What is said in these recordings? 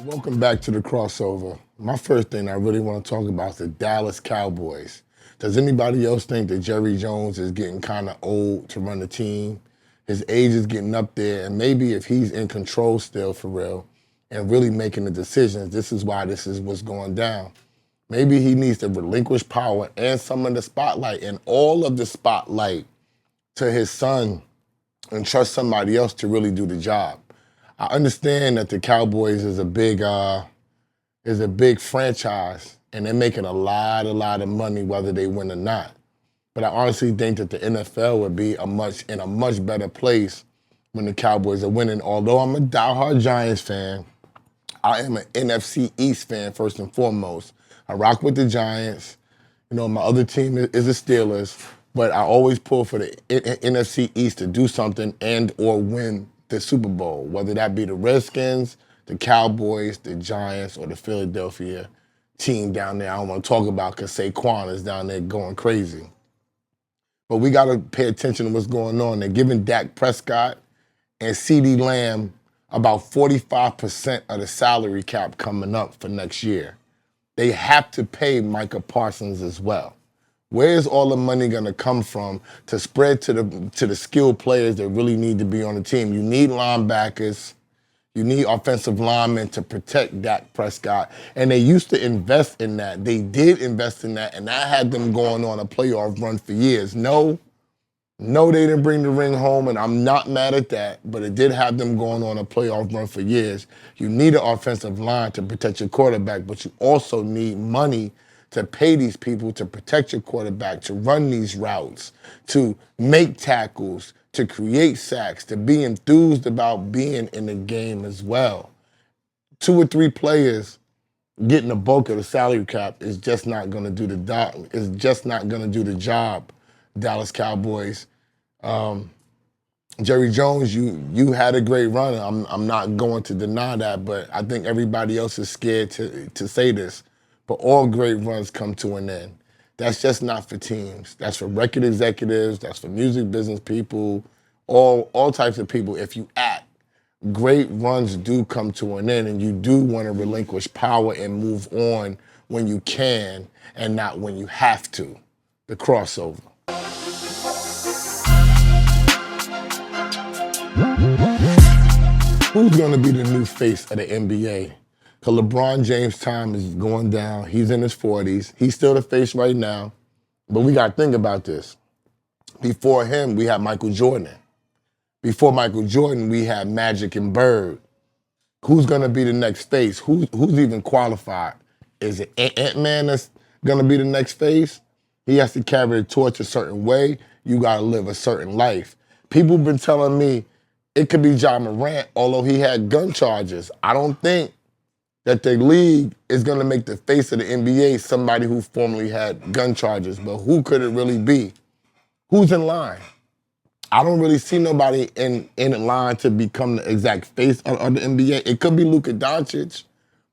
Welcome back to the crossover. My first thing I really want to talk about is the Dallas Cowboys. Does anybody else think that Jerry Jones is getting kind of old to run the team? His age is getting up there, and maybe if he's in control still for real and really making the decisions, this is why this is what's going down. Maybe he needs to relinquish power and some of the spotlight and all of the spotlight to his son and trust somebody else to really do the job. I understand that the Cowboys is a big franchise, and they're making a lot of money whether they win or not. But I honestly think that the NFL would be in a much better place when the Cowboys are winning. Although I'm a diehard Giants fan, I am an NFC East fan first and foremost. I rock with the Giants. You know, my other team is the Steelers, but I always pull for the NFC East to do something and or win the Super Bowl, whether that be the Redskins, the Cowboys, the Giants, or the Philadelphia team down there. I don't want to talk about because Saquon is down there going crazy. But we got to pay attention to what's going on. They're giving Dak Prescott and CeeDee Lamb about 45% of the salary cap coming up for next year. They have to pay Micah Parsons as well. Where's all the money going to come from to spread to the skilled players that really need to be on the team? You need linebackers. You need offensive linemen to protect Dak Prescott. And they used to invest in that. They did invest in that, and that had them going on a playoff run for years. No, they didn't bring the ring home, and I'm not mad at that, but it did have them going on a playoff run for years. You need an offensive line to protect your quarterback, but you also need money to pay these people to protect your quarterback, to run these routes, to make tackles, to create sacks, to be enthused about being in the game as well. 2 or 3 players getting the bulk of the salary cap is just not going to do the job. Dallas Cowboys. Jerry Jones, you had a great run. I'm not going to deny that, but I think everybody else is scared to say this. But all great runs come to an end. That's just not for teams. That's for record executives. That's for music business people, all types of people. If you act, great runs do come to an end, and you do want to relinquish power and move on when you can and not when you have to. The crossover. Who's going to be the new face of the NBA? Because LeBron James' time is going down. He's in his 40s. He's still the face right now. But we got to think about this. Before him, we had Michael Jordan. Before Michael Jordan, we had Magic and Bird. Who's going to be the next face? Who's even qualified? Is it Ant-Man that's going to be the next face? He has to carry the torch a certain way. You got to live a certain life. People have been telling me it could be Ja Morant, although he had gun charges. I don't think that the league is going to make the face of the NBA somebody who formerly had gun charges. But who could it really be? Who's in line? I don't really see nobody in line to become the exact face of the NBA. It could be Luka Doncic,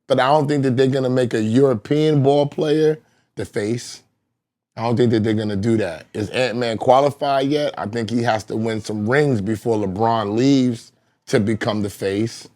but I don't think that they're going to make a European ball player the face. I don't think that they're going to do that. Is Ant-Man qualified yet? I think he has to win some rings before LeBron leaves to become the face.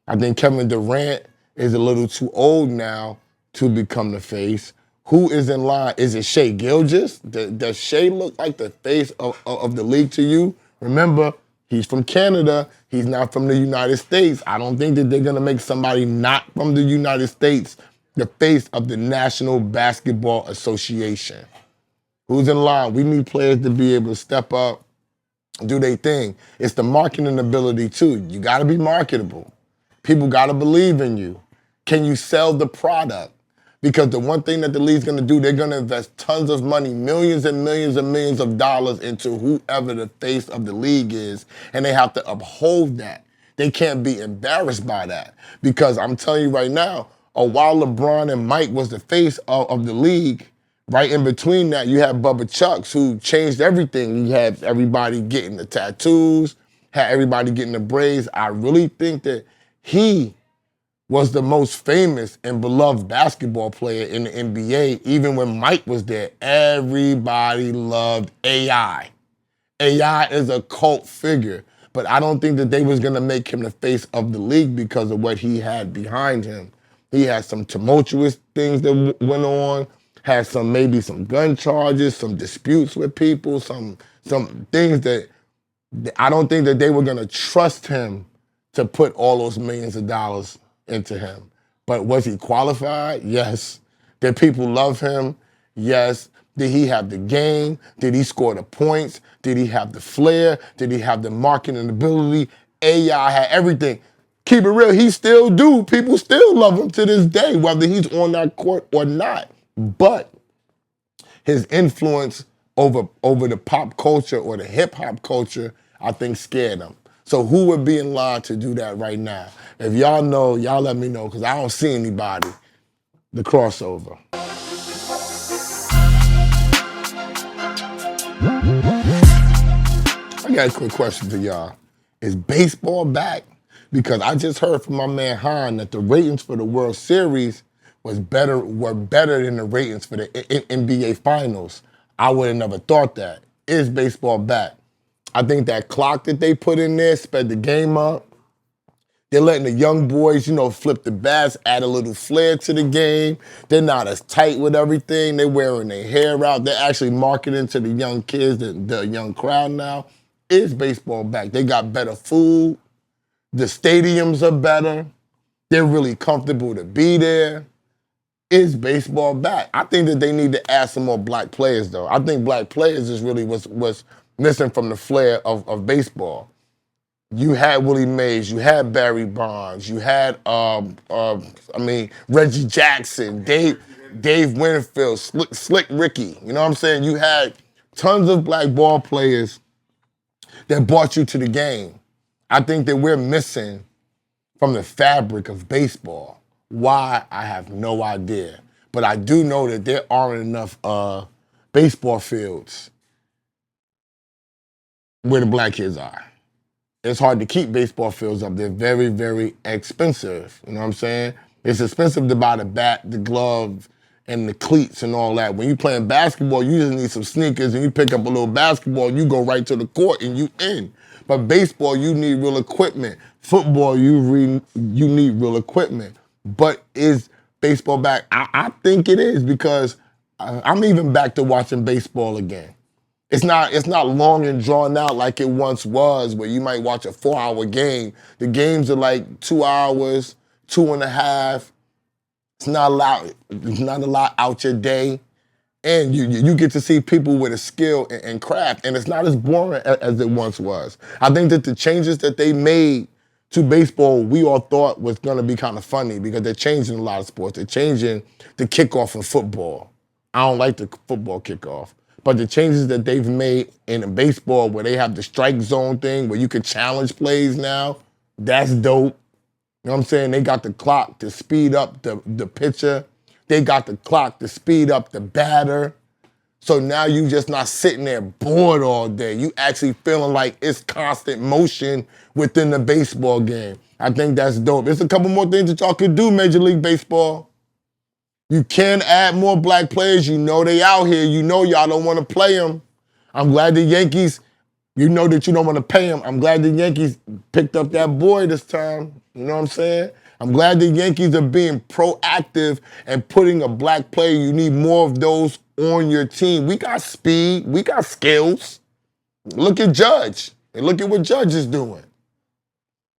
I think Kevin Durant is a little too old now to become the face. Who is in line? Is it Shai Gilgeous? Does Shai look like the face of the league to you? Remember, he's from Canada. He's not from the United States. I don't think that they're going to make somebody not from the United States the face of the National Basketball Association. Who's in line? We need players to be able to step up, do their thing. It's the marketing ability, too. You got to be marketable. People got to believe in you. Can you sell the product? Because the one thing that the league's going to do, they're going to invest tons of money, millions and millions and millions of dollars into whoever the face of the league is, and they have to uphold that. They can't be embarrassed by that. Because I'm telling you right now, while LeBron and Mike was the face of the league, right in between that, you had Bubba Chucks, who changed everything. You had everybody getting the tattoos, had everybody getting the braids. I really think that he was the most famous and beloved basketball player in the NBA. Even when Mike was there, everybody loved AI. AI is a cult figure. But I don't think that they was gonna make him the face of the league because of what he had behind him. He had some tumultuous things that went on, had maybe some gun charges, some disputes with people, some things that I don't think that they were gonna trust him to put all those millions of dollars into him. But was he qualified? Yes. Did people love him? Yes. Did he have the game? Did he score the points? Did he have the flair? Did he have the marketing ability? AI had everything. Keep it real, he still do. People still love him to this day, whether he's on that court or not. But his influence over the pop culture or the hip hop culture, I think scared him. So who would be in line to do that right now? If y'all know, y'all let me know, because I don't see anybody. The crossover. I got a quick question for y'all. Is baseball back? Because I just heard from my man Han that the ratings for the World Series were better than the ratings for the NBA Finals. I would have never thought that. Is baseball back? I think that clock that they put in there sped the game up. They're letting the young boys, flip the bats, add a little flair to the game. They're not as tight with everything. They're wearing their hair out. They're actually marketing to the young kids, the young crowd now. Is baseball back? They got better food. The stadiums are better. They're really comfortable to be there. Is baseball back? I think that they need to add some more black players, though. I think black players is really what's missing from the flair of baseball. You had Willie Mays, you had Barry Bonds, you had Reggie Jackson, Dave Winfield, Slick Ricky. You know what I'm saying? You had tons of black ball players that brought you to the game. I think that we're missing from the fabric of baseball. Why? I have no idea. But I do know that there aren't enough baseball fields where the black kids are. It's hard to keep baseball fields up. They're very, very expensive. You know what I'm saying? It's expensive to buy the bat, the glove, and the cleats and all that. When you're playing basketball, you just need some sneakers and you pick up a little basketball, you go right to the court and you in. But baseball, you need real equipment. Football, you need real equipment. But is baseball back? I think it is, because I'm even back to watching baseball again. It's not long and drawn out like it once was, where you might watch a 4-hour game. The games are like 2 hours, 2.5. It's not a lot out your day. And you get to see people with a skill and craft, and it's not as boring as it once was. I think that the changes that they made to baseball, we all thought was gonna be kind of funny, because they're changing a lot of sports. They're changing the kickoff in football. I don't like the football kickoff. But the changes that they've made in baseball, where they have the strike zone thing, where you can challenge plays now, that's dope. You know what I'm saying? They got the clock to speed up the pitcher. They got the clock to speed up the batter. So now you just not sitting there bored all day. You actually feeling like it's constant motion within the baseball game. I think that's dope. There's a couple more things that y'all could do, Major League Baseball. You can add more black players. You know they out here. You know y'all don't want to play them. I'm glad the Yankees, you know that you don't want to pay them. I'm glad the Yankees picked up that boy this time. You know what I'm saying? I'm glad the Yankees are being proactive and putting a black player. You need more of those on your team. We got speed. We got skills. Look at Judge. And look at what Judge is doing.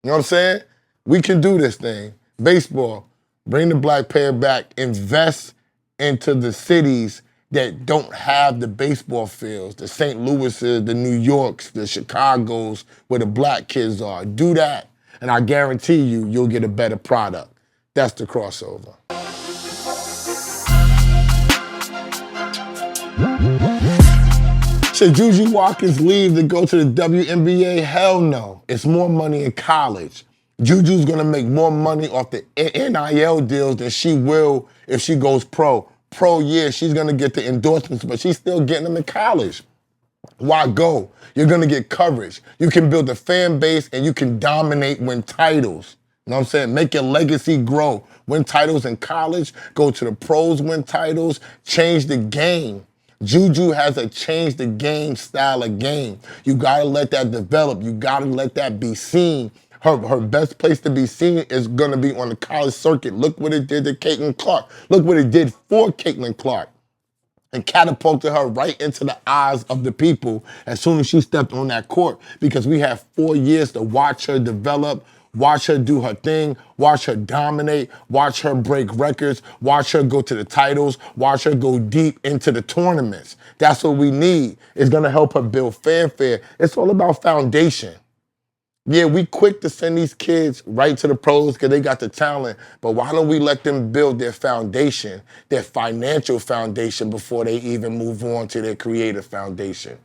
You know what I'm saying? We can do this thing. Baseball. Bring the black player back. Invest into the cities that don't have the baseball fields. The St. Louis's, the New Yorks, the Chicagos, where the black kids are. Do that. And I guarantee you'll get a better product. That's the crossover. Should JuJu Watkins leave to go to the WNBA? Hell no. It's more money in college. JuJu's gonna make more money off the NIL deals than she will if she goes pro. Pro, yeah, she's gonna get the endorsements, but she's still getting them in college. Why go? You're gonna get coverage. You can build a fan base and you can dominate, win titles. You know what I'm saying? Make your legacy grow. Win titles in college, go to the pros, win titles, change the game. JuJu has to change the game style of game. You gotta let that develop. You gotta let that be seen. Her best place to be seen is gonna be on the college circuit. Look what it did to Caitlin Clark. Look what it did for Caitlin Clark. And catapulted her right into the eyes of the people as soon as she stepped on that court, because we have 4 years to watch her develop, watch her do her thing, watch her dominate, watch her break records, watch her go to the titles, watch her go deep into the tournaments. That's what we need. It's gonna help her build fanfare. It's all about foundation. Yeah, we quick to send these kids right to the pros because they got the talent, but why don't we let them build their foundation, their financial foundation, before they even move on to their creative foundation?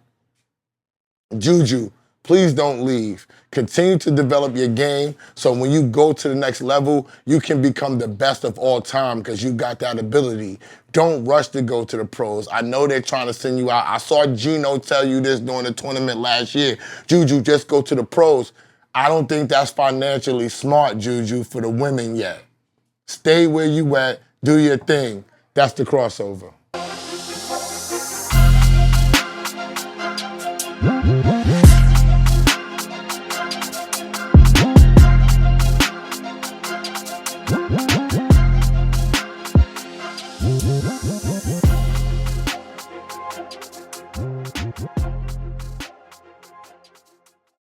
JuJu, please don't leave. Continue to develop your game so when you go to the next level, you can become the best of all time because you got that ability. Don't rush to go to the pros. I know they're trying to send you out. I saw Gino tell you this during the tournament last year. JuJu, just go to the pros. I don't think that's financially smart, JuJu, for the women yet. Stay where you at, do your thing. That's the crossover.